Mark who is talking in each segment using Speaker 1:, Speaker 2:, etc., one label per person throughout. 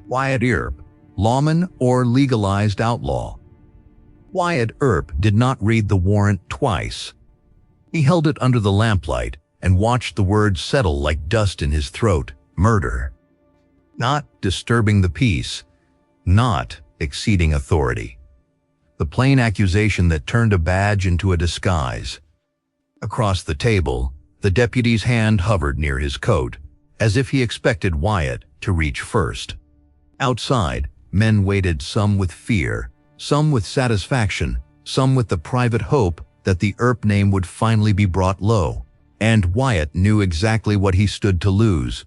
Speaker 1: Wyatt Earp, Lawman or Legalized Outlaw. Wyatt Earp did not read the warrant twice. He held it under the lamplight and watched the words settle like dust in his throat. Murder. Not disturbing the peace. Not exceeding authority. The plain accusation that turned a badge into a disguise. Across the table, the deputy's hand hovered near his coat, as if he expected Wyatt to reach first. Outside, men waited, some with fear, some with satisfaction, some with the private hope that the Earp name would finally be brought low. And Wyatt knew exactly what he stood to lose.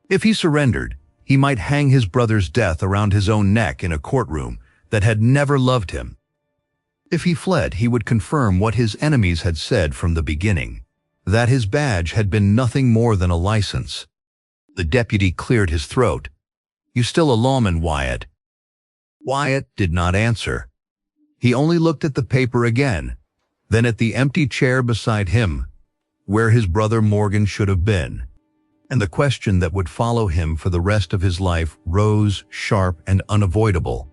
Speaker 1: If he surrendered, he might hang his brother's death around his own neck in a courtroom that had never loved him. If he fled, he would confirm what his enemies had said from the beginning, that his badge had been nothing more than a license. The deputy cleared his throat. "You still a lawman, Wyatt?" Wyatt did not answer. He only looked at the paper again, then at the empty chair beside him, where his brother Morgan should have been. And the question that would follow him for the rest of his life rose, sharp and unavoidable.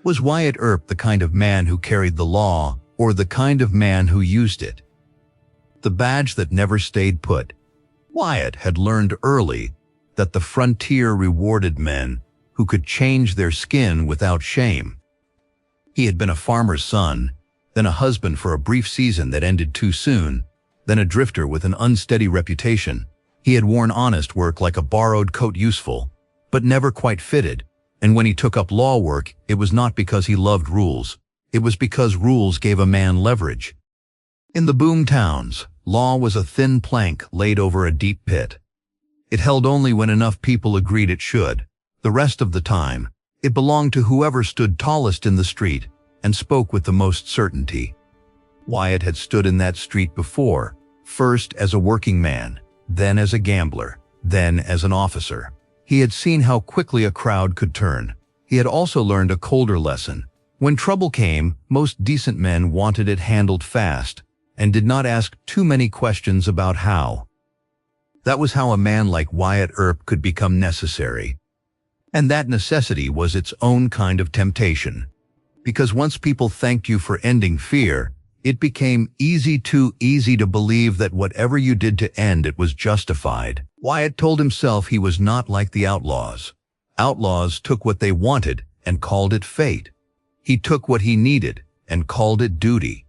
Speaker 1: Was Wyatt Earp the kind of man who carried the law, or the kind of man who used it? The badge that never stayed put. Wyatt had learned early that the frontier rewarded men who could change their skin without shame. He had been a farmer's son, then a husband for a brief season that ended too soon, then a drifter with an unsteady reputation. He had worn honest work like a borrowed coat, useful, but never quite fitted. And when he took up law work, it was not because he loved rules. It was because rules gave a man leverage. In the boom towns, law was a thin plank laid over a deep pit. It held only when enough people agreed it should. The rest of the time, it belonged to whoever stood tallest in the street and spoke with the most certainty. Wyatt had stood in that street before, first as a working man, then as a gambler, then as an officer. He had seen how quickly a crowd could turn. He had also learned a colder lesson. When trouble came, most decent men wanted it handled fast and did not ask too many questions about how. That was how a man like Wyatt Earp could become necessary. And that necessity was its own kind of temptation. Because once people thanked you for ending fear, it became too easy to believe that whatever you did to end it was justified. Wyatt told himself he was not like the outlaws. Outlaws took what they wanted and called it fate. He took what he needed and called it duty.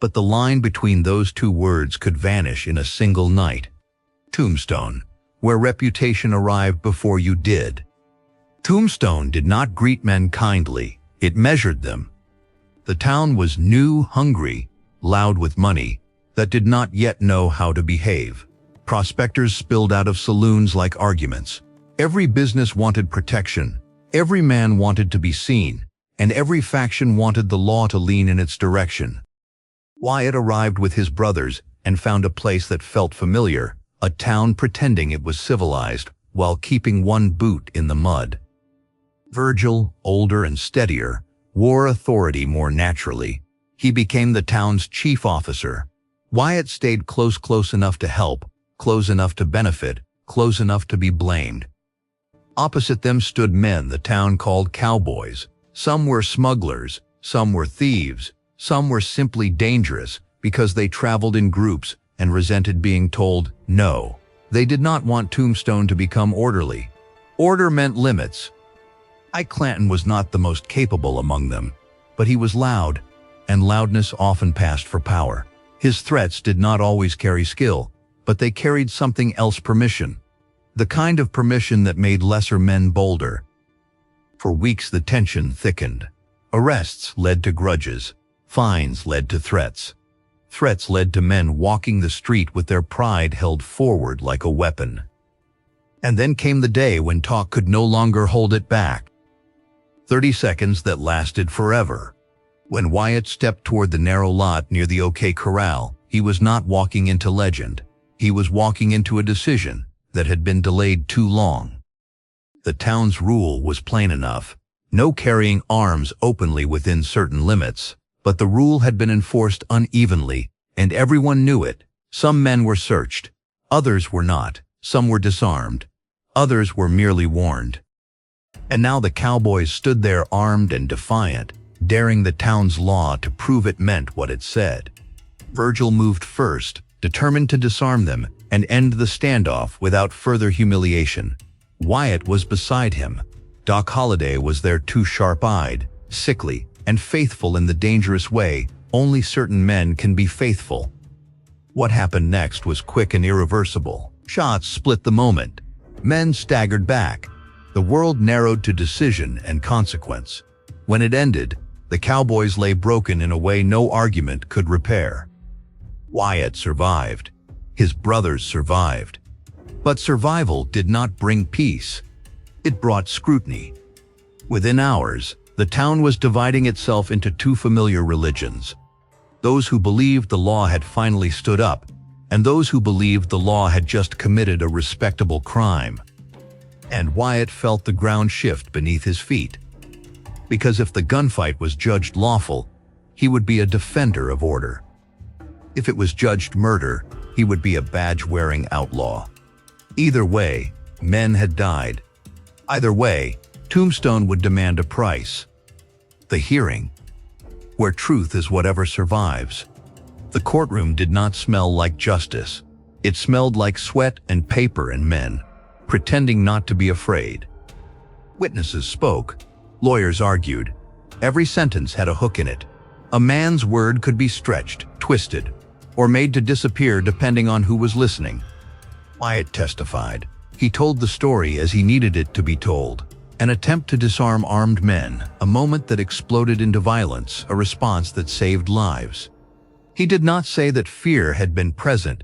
Speaker 1: But the line between those two words could vanish in a single night. Tombstone, where reputation arrived before you did. Tombstone did not greet men kindly, it measured them. The town was new, hungry, loud with money, that did not yet know how to behave. Prospectors spilled out of saloons like arguments. Every business wanted protection, every man wanted to be seen, and every faction wanted the law to lean in its direction. Wyatt arrived with his brothers and found a place that felt familiar, a town pretending it was civilized while keeping one boot in the mud. Virgil, older and steadier, wore authority more naturally. He became the town's chief officer. Wyatt stayed close enough to help, close enough to benefit, close enough to be blamed. Opposite them stood men the town called cowboys. Some were smugglers, some were thieves, some were simply dangerous because they traveled in groups and resented being told no. They did not want Tombstone to become orderly. Order meant limits. Ike Clanton was not the most capable among them, but he was loud, and loudness often passed for power. His threats did not always carry skill, but they carried something else: permission. The kind of permission that made lesser men bolder. For weeks the tension thickened. Arrests led to grudges. Fines led to threats. Threats led to men walking the street with their pride held forward like a weapon. And then came the day when talk could no longer hold it back. 30 seconds that lasted forever. When Wyatt stepped toward the narrow lot near the OK Corral, he was not walking into legend. He was walking into a decision that had been delayed too long. The town's rule was plain enough. No carrying arms openly within certain limits. But the rule had been enforced unevenly, and everyone knew it. Some men were searched. Others were not. Some were disarmed. Others were merely warned. And now the cowboys stood there armed and defiant, daring the town's law to prove it meant what it said. Virgil moved first, determined to disarm them and end the standoff without further humiliation. Wyatt was beside him. Doc Holliday was there, too, sharp-eyed, sickly, and faithful in the dangerous way only certain men can be faithful. What happened next was quick and irreversible. Shots split the moment. Men staggered back. The world narrowed to decision and consequence. When it ended, the cowboys lay broken in a way no argument could repair. Wyatt survived. His brothers survived. But survival did not bring peace. It brought scrutiny. Within hours, the town was dividing itself into two familiar religions. Those who believed the law had finally stood up, and those who believed the law had just committed a respectable crime. And Wyatt felt the ground shift beneath his feet. Because if the gunfight was judged lawful, he would be a defender of order. If it was judged murder, he would be a badge-wearing outlaw. Either way, men had died. Either way, Tombstone would demand a price. The hearing, where truth is whatever survives. The courtroom did not smell like justice. It smelled like sweat and paper and men, pretending not to be afraid. Witnesses spoke. Lawyers argued. Every sentence had a hook in it. A man's word could be stretched, twisted, or made to disappear depending on who was listening. Wyatt testified. He told the story as he needed it to be told. An attempt to disarm armed men, a moment that exploded into violence, a response that saved lives. He did not say that fear had been present.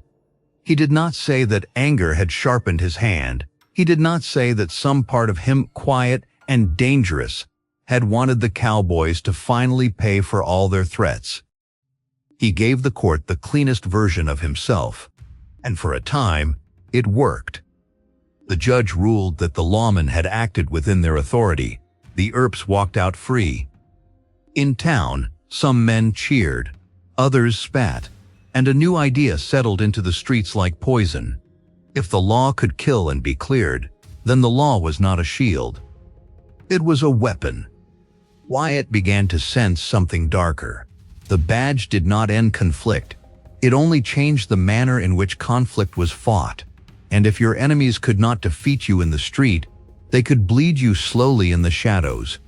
Speaker 1: He did not say that anger had sharpened his hand. He did not say that some part of him, quiet and dangerous, had wanted the cowboys to finally pay for all their threats. He gave the court the cleanest version of himself, and for a time, it worked. The judge ruled that the lawmen had acted within their authority. The Earps walked out free. In town, some men cheered, others spat, and a new idea settled into the streets like poison. If the law could kill and be cleared, then the law was not a shield. It was a weapon. Wyatt began to sense something darker. The badge did not end conflict. It only changed the manner in which conflict was fought. And if your enemies could not defeat you in the street, they could bleed you slowly in the shadows.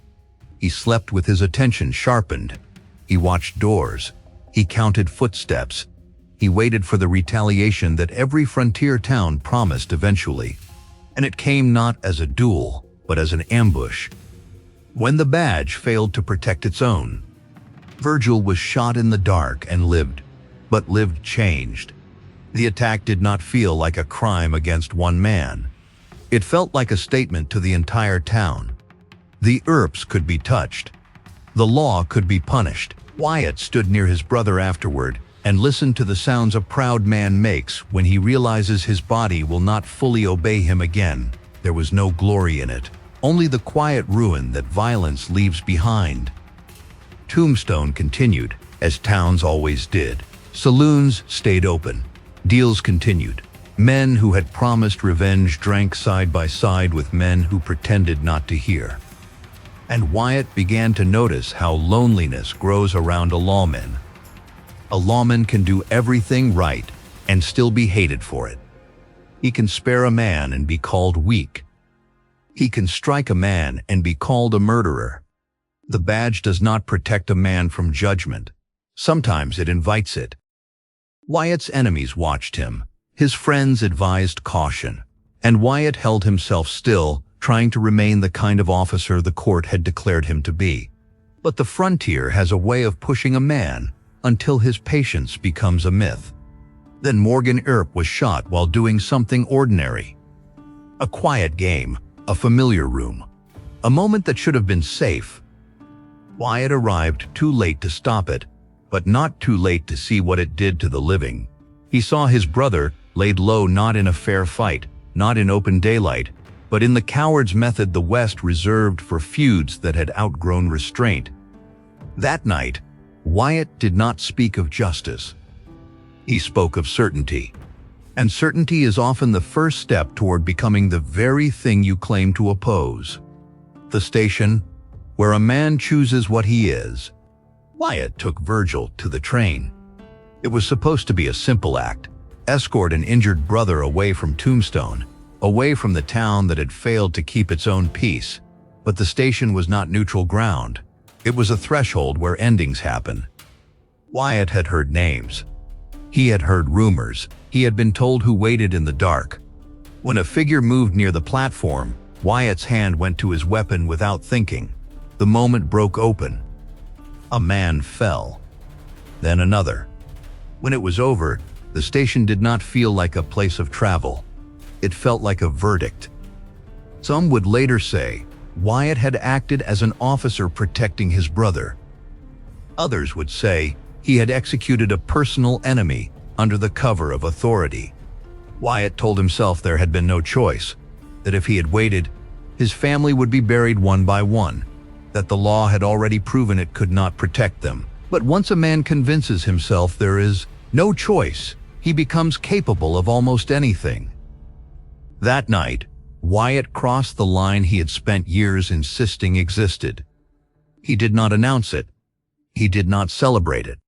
Speaker 1: He slept with his attention sharpened. He watched doors. He counted footsteps. He waited for the retaliation that every frontier town promised eventually. And it came not as a duel, but as an ambush. When the badge failed to protect its own, Virgil was shot in the dark and lived, but lived changed. The attack did not feel like a crime against one man. It felt like a statement to the entire town. The Earps could be touched. The law could be punished. Wyatt stood near his brother afterward and listened to the sounds a proud man makes when he realizes his body will not fully obey him again. There was no glory in it, only the quiet ruin that violence leaves behind. Tombstone continued, as towns always did. Saloons stayed open. Deals continued. Men who had promised revenge drank side by side with men who pretended not to hear. And Wyatt began to notice how loneliness grows around a lawman. A lawman can do everything right and still be hated for it. He can spare a man and be called weak. He can strike a man and be called a murderer. The badge does not protect a man from judgment. Sometimes it invites it. Wyatt's enemies watched him. His friends advised caution. And Wyatt held himself still, trying to remain the kind of officer the court had declared him to be. But the frontier has a way of pushing a man until his patience becomes a myth. Then Morgan Earp was shot while doing something ordinary. A quiet game, a familiar room, a moment that should have been safe. Wyatt arrived too late to stop it, but not too late to see what it did to the living. He saw his brother laid low, not in a fair fight, not in open daylight, but in the coward's method the West reserved for feuds that had outgrown restraint. That night, Wyatt did not speak of justice. He spoke of certainty. And certainty is often the first step toward becoming the very thing you claim to oppose. the station, where a man chooses what he is. Wyatt took Virgil to the train. It was supposed to be a simple act: escort an injured brother away from Tombstone, away from the town that had failed to keep its own peace. But the station was not neutral ground. It was a threshold where endings happen. Wyatt had heard names. He had heard rumors. He had been told who waited in the dark. When a figure moved near the platform, Wyatt's hand went to his weapon without thinking. The moment broke open. A man fell. Then another. When it was over, the station did not feel like a place of travel. It felt like a verdict. Some would later say Wyatt had acted as an officer protecting his brother. Others would say he had executed a personal enemy under the cover of authority. Wyatt told himself there had been no choice, that if he had waited, his family would be buried one by one, that the law had already proven it could not protect them. But once a man convinces himself there is no choice, he becomes capable of almost anything. That night, Wyatt crossed the line he had spent years insisting existed. He did not announce it. He did not celebrate it.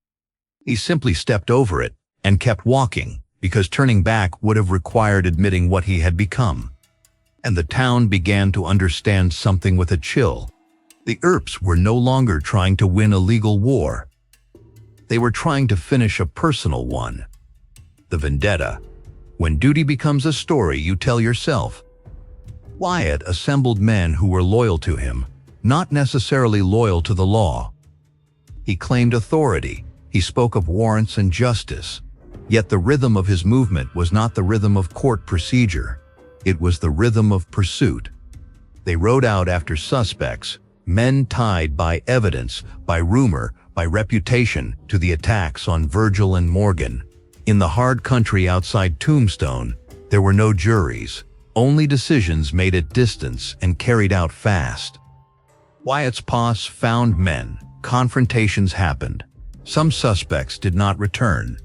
Speaker 1: He simply stepped over it and kept walking, because turning back would have required admitting what he had become. And the town began to understand something with a chill. The Earps were no longer trying to win a legal war. They were trying to finish a personal one. The vendetta. When duty becomes a story you tell yourself. Wyatt assembled men who were loyal to him, not necessarily loyal to the law. He claimed authority. He spoke of warrants and justice. Yet the rhythm of his movement was not the rhythm of court procedure. It was the rhythm of pursuit. They rode out after suspects, men tied by evidence, by rumor, by reputation, to the attacks on Virgil and Morgan. In the hard country outside Tombstone, there were no juries, only decisions made at distance and carried out fast. Wyatt's posse found men. Confrontations happened. Some suspects did not return.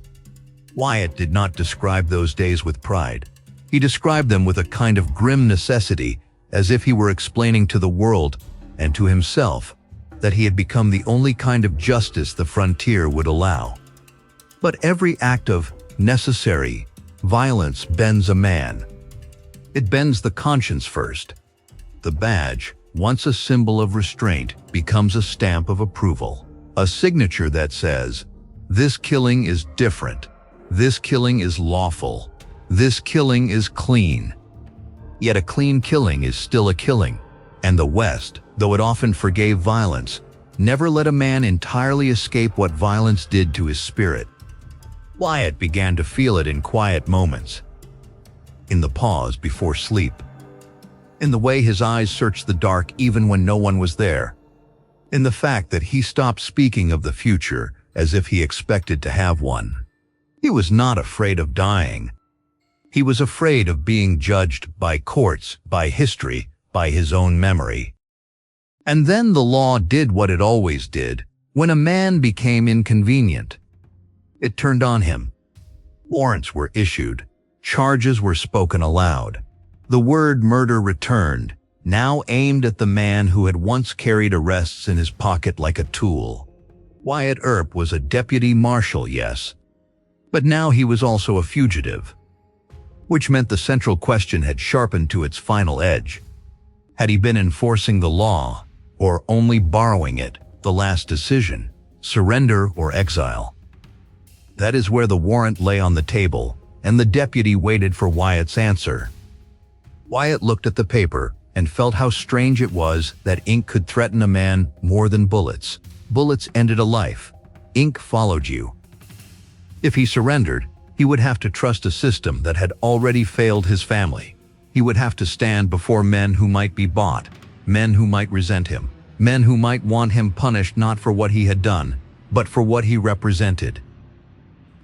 Speaker 1: Wyatt did not describe those days with pride. He described them with a kind of grim necessity, as if he were explaining to the world and to himself that he had become the only kind of justice the frontier would allow. But every act of necessary violence bends a man. It bends the conscience first. The badge, once a symbol of restraint, becomes a stamp of approval. A signature that says, this killing is different. This killing is lawful. This killing is clean. Yet a clean killing is still a killing. And the West, though it often forgave violence, never let a man entirely escape what violence did to his spirit. Wyatt began to feel it in quiet moments. In the pause before sleep. In the way his eyes searched the dark even when no one was there. In the fact that he stopped speaking of the future as if he expected to have one. He was not afraid of dying. He was afraid of being judged by courts, by history, by his own memory. And then the law did what it always did. When a man became inconvenient, it turned on him. Warrants were issued. Charges were spoken aloud. The word murder returned, now aimed at the man who had once carried arrests in his pocket like a tool. Wyatt Earp was a deputy marshal, yes, but now he was also a fugitive, which meant the central question had sharpened to its final edge. Had he been enforcing the law, or only borrowing it? The last decision, surrender or exile. That is where the warrant lay on the table, and the deputy waited for Wyatt's answer. Wyatt looked at the paper and felt how strange it was that ink could threaten a man more than bullets. Bullets ended a life. Ink followed you. If he surrendered, he would have to trust a system that had already failed his family. He would have to stand before men who might be bought, men who might resent him, men who might want him punished not for what he had done, but for what he represented.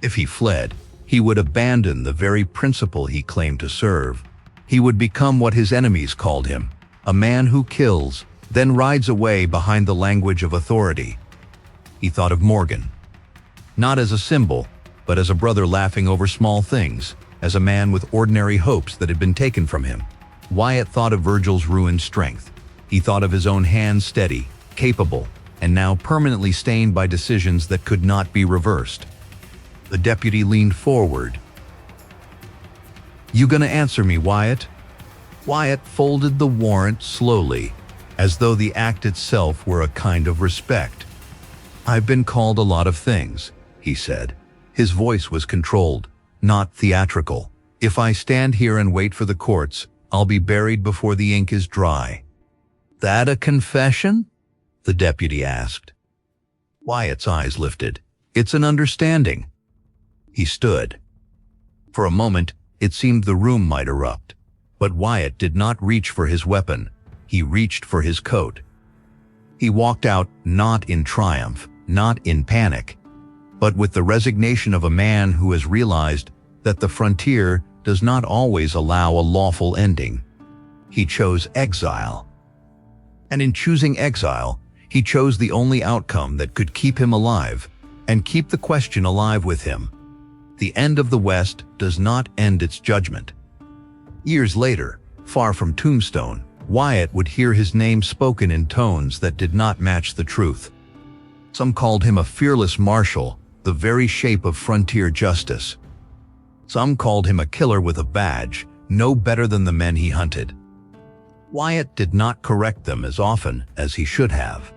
Speaker 1: If he fled, he would abandon the very principle he claimed to serve. He would become what his enemies called him, a man who kills, then rides away behind the language of authority. He thought of Morgan, not as a symbol, but as a brother laughing over small things, as a man with ordinary hopes that had been taken from him. Wyatt thought of Virgil's ruined strength. He thought of his own hands steady, capable, and now permanently stained by decisions that could not be reversed. The deputy leaned forward. "You gonna answer me, Wyatt?" Wyatt folded the warrant slowly, as though the act itself were a kind of respect. "I've been called a lot of things," he said. His voice was controlled, not theatrical. "If I stand here and wait for the courts, I'll be buried before the ink is dry." "That a confession?" the deputy asked. Wyatt's eyes lifted. "It's an understanding." He stood. For a moment, it seemed the room might erupt. But Wyatt did not reach for his weapon. He reached for his coat. He walked out, not in triumph, not in panic, but with the resignation of a man who has realized that the frontier does not always allow a lawful ending. He chose exile. And in choosing exile, he chose the only outcome that could keep him alive, and keep the question alive with him. The end of the West does not end its judgment. Years later, far from Tombstone, Wyatt would hear his name spoken in tones that did not match the truth. Some called him a fearless marshal, the very shape of frontier justice. Some called him a killer with a badge, no better than the men he hunted. Wyatt did not correct them as often as he should have.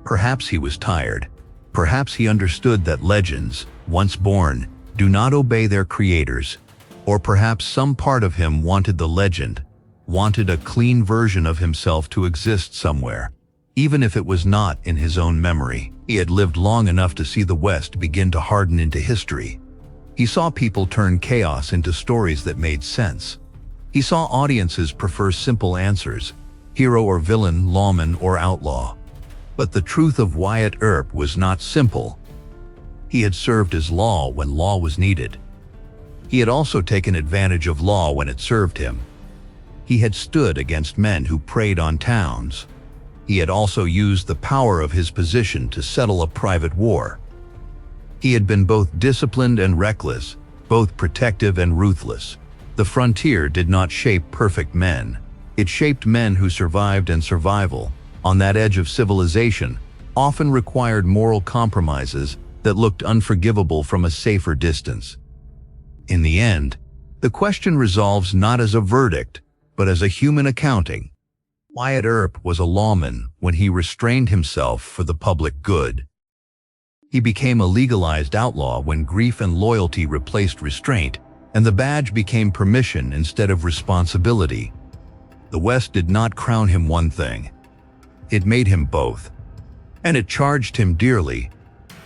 Speaker 1: Perhaps he was tired. Perhaps he understood that legends, once born, do not obey their creators. Or perhaps some part of him wanted the legend, wanted a clean version of himself to exist somewhere, even if it was not in his own memory. He had lived long enough to see the West begin to harden into history. He saw people turn chaos into stories that made sense. He saw audiences prefer simple answers, hero or villain, lawman or outlaw. But the truth of Wyatt Earp was not simple. He had served as law when law was needed. He had also taken advantage of law when it served him. He had stood against men who preyed on towns. He had also used the power of his position to settle a private war. He had been both disciplined and reckless, both protective and ruthless. The frontier did not shape perfect men. It shaped men who survived, and survival, on that edge of civilization, often required moral compromises that looked unforgivable from a safer distance. In the end, the question resolves not as a verdict, but as a human accounting. Wyatt Earp was a lawman when he restrained himself for the public good. He became a legalized outlaw when grief and loyalty replaced restraint, and the badge became permission instead of responsibility. The West did not crown him one thing. It made him both. And it charged him dearly,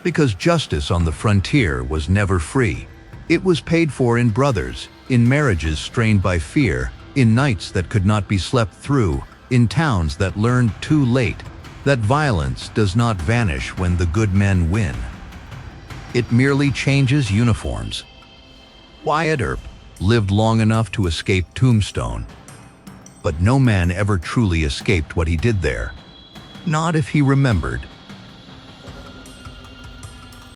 Speaker 1: because justice on the frontier was never free. It was paid for in brothers, in marriages strained by fear, in nights that could not be slept through, in towns that learned too late that violence does not vanish when the good men win. It merely changes uniforms. Wyatt Earp lived long enough to escape Tombstone, but no man ever truly escaped what he did there. Not if he remembered.